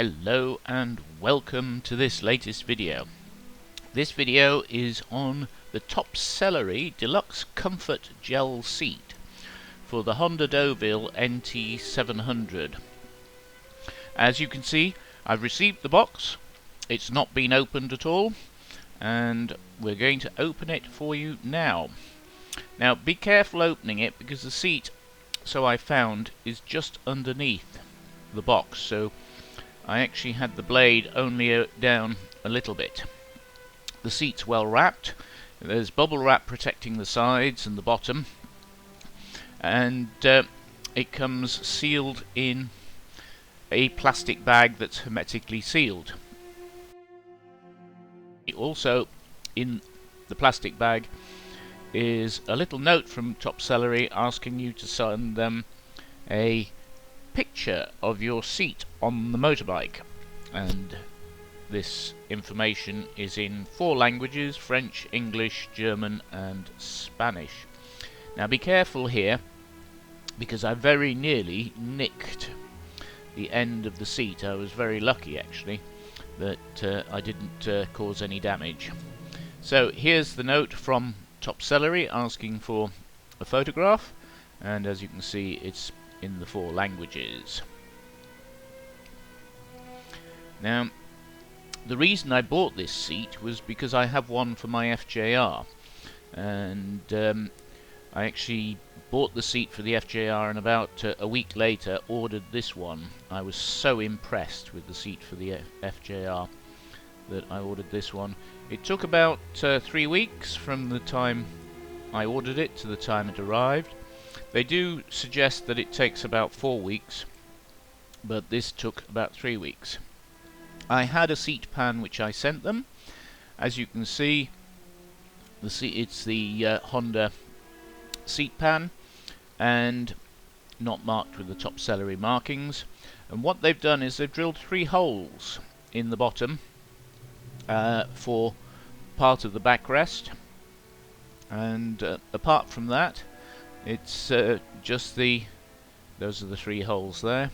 Hello and welcome to this latest video. This video is on the top Sellerie Deluxe Comfort Gel Seat for the Honda Deauville NT700. As you can see, I've received the box. It's not been opened at all, and we're going to open it for you now. Now be careful opening it, because the seat, so I found, is just underneath the box, so I actually had the blade only down a little bit. The seat's well wrapped. There's bubble wrap protecting the sides and the bottom, and it comes sealed in a plastic bag that's hermetically sealed. Also in the plastic bag is a little note from Top Sellerie asking you to send them a picture of your seat on the motorbike, and this information is in 4 languages: French, English, German and Spanish. Now be careful here, because I very nearly nicked the end of the seat. I was very lucky actually that I didn't cause any damage. So here's the note from Top Sellerie asking for a photograph, and as you can see, it's in the 4 languages. Now, the reason I bought this seat was because I have one for my FJR, and I actually bought the seat for the FJR, and about a week later ordered this one. I was so impressed with the seat for the FJR that I ordered this one. It took about 3 weeks from the time I ordered it to the time it arrived. They do suggest that it takes about 4 weeks, but this took about 3 weeks. I had a seat pan which I sent them. As you can see, it's the Honda seat pan, and not marked with the Top Sellerie markings. And what they've done is they've drilled 3 holes in the bottom for part of the backrest, and apart from that, it's just those are the 3 holes there,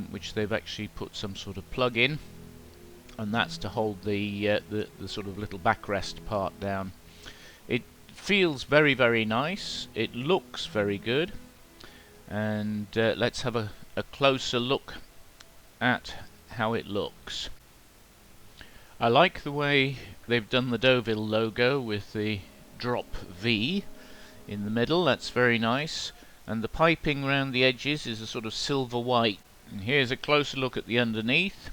which they've actually put some sort of plug in, and that's to hold the sort of little backrest part down. It feels very, very nice. It looks very good, and let's have a closer look at how it looks. I like the way they've done the Deauville logo with the drop V in the middle. That's very nice, and the piping around the edges is a sort of silver white. And here's a closer look at the underneath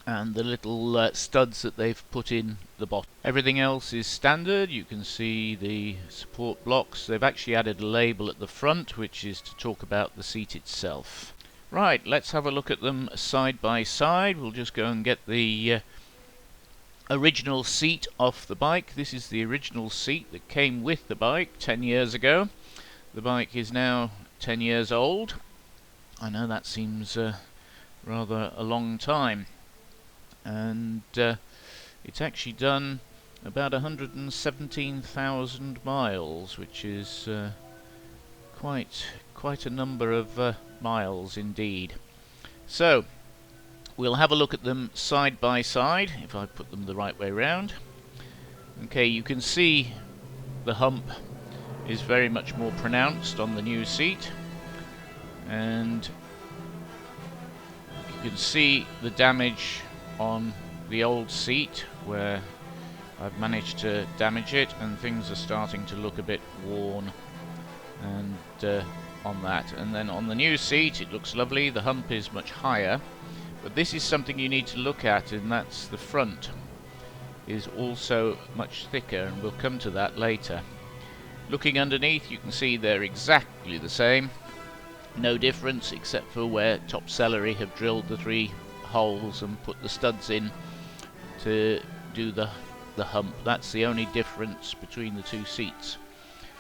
and the little studs that they've put in the bottom. Everything else is standard. You can see the support blocks. They've actually added a label at the front, which is to talk about the seat itself. Right, let's have a look at them side by side. We'll just go and get the original seat off the bike. This is the original seat that came with the bike 10 years ago. The bike is now 10 years old. I know that seems rather a long time, and it's actually done about 117,000 miles, which is quite a number of miles indeed. So we'll have a look at them side by side, if I put them the right way round. Okay, you can see the hump is very much more pronounced on the new seat, and you can see the damage on the old seat where I've managed to damage it, and things are starting to look a bit worn and on that. And then on the new seat it looks lovely. The hump is much higher, but this is something you need to look at, and that's the front is also much thicker, and we'll come to that later. Looking underneath, you can see they're exactly the same. No difference except for where Top Sellerie have drilled the 3 holes and put the studs in to do the hump. That's the only difference between the 2 seats.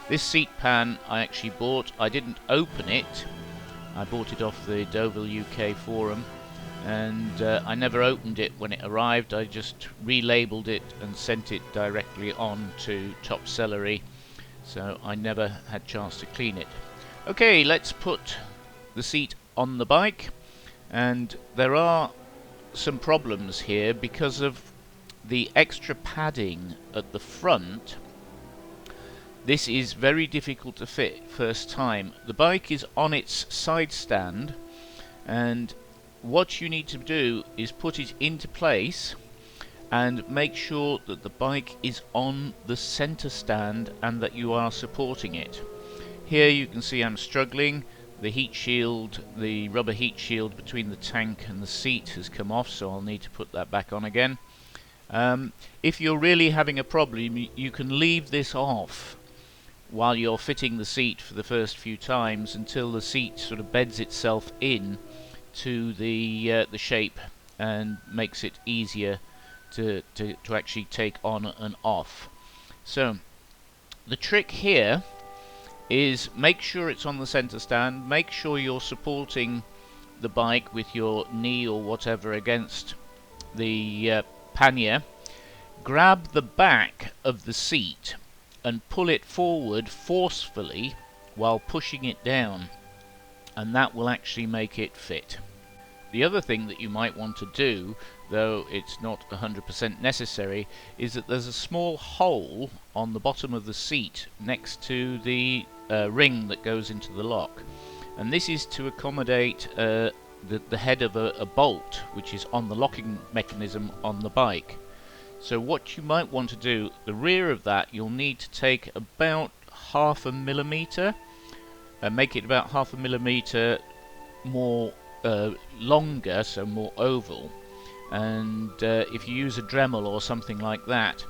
This seat pan I actually bought. I didn't open it. I bought it off the Deauville UK forum, and I never opened it when it arrived. I just relabeled it and sent it directly on to Top Sellerie, so I never had a chance to clean it. Okay, let's put the seat on the bike, and there are some problems here because of the extra padding at the front. This is very difficult to fit first time. The bike is on its side stand, and what you need to do is put it into place and make sure that the bike is on the center stand and that you are supporting it. Here you can see I'm struggling. The heat shield, the rubber heat shield between the tank and the seat has come off, so I'll need to put that back on again. If you're really having a problem, you can leave this off while you're fitting the seat for the first few times until the seat sort of beds itself in to the shape and makes it easier to actually take on and off. So the trick here is make sure it's on the center stand, make sure you're supporting the bike with your knee or whatever against the pannier. Grab the back of the seat and pull it forward forcefully while pushing it down, and that will actually make it fit. The other thing that you might want to do, though it's not 100% necessary, is that there's a small hole on the bottom of the seat next to the ring that goes into the lock, and this is to accommodate the head of a bolt which is on the locking mechanism on the bike. So what you might want to do, the rear of that you'll need to take about 1/2 millimeter and make it about 1/2 millimeter more longer, so more oval, and if you use a Dremel or something like that,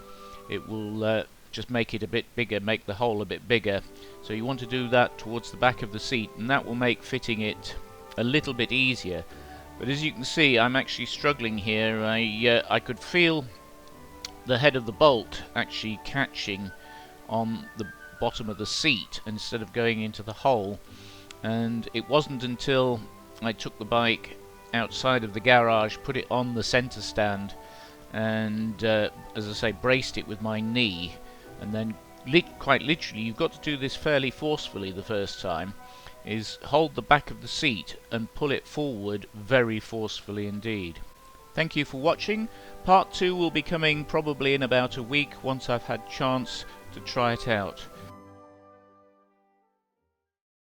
it will just make it a bit bigger, make the hole a bit bigger. So you want to do that towards the back of the seat, and that will make fitting it a little bit easier. But as you can see, I'm actually struggling here. I could feel the head of the bolt actually catching on the bottom of the seat instead of going into the hole, and it wasn't until I took the bike outside of the garage, put it on the center stand, and as I say, braced it with my knee, and then quite literally, you've got to do this fairly forcefully the first time, is hold the back of the seat and pull it forward very forcefully indeed. Thank you for watching. Part 2 will be coming probably in about a week once I've had chance to try it out.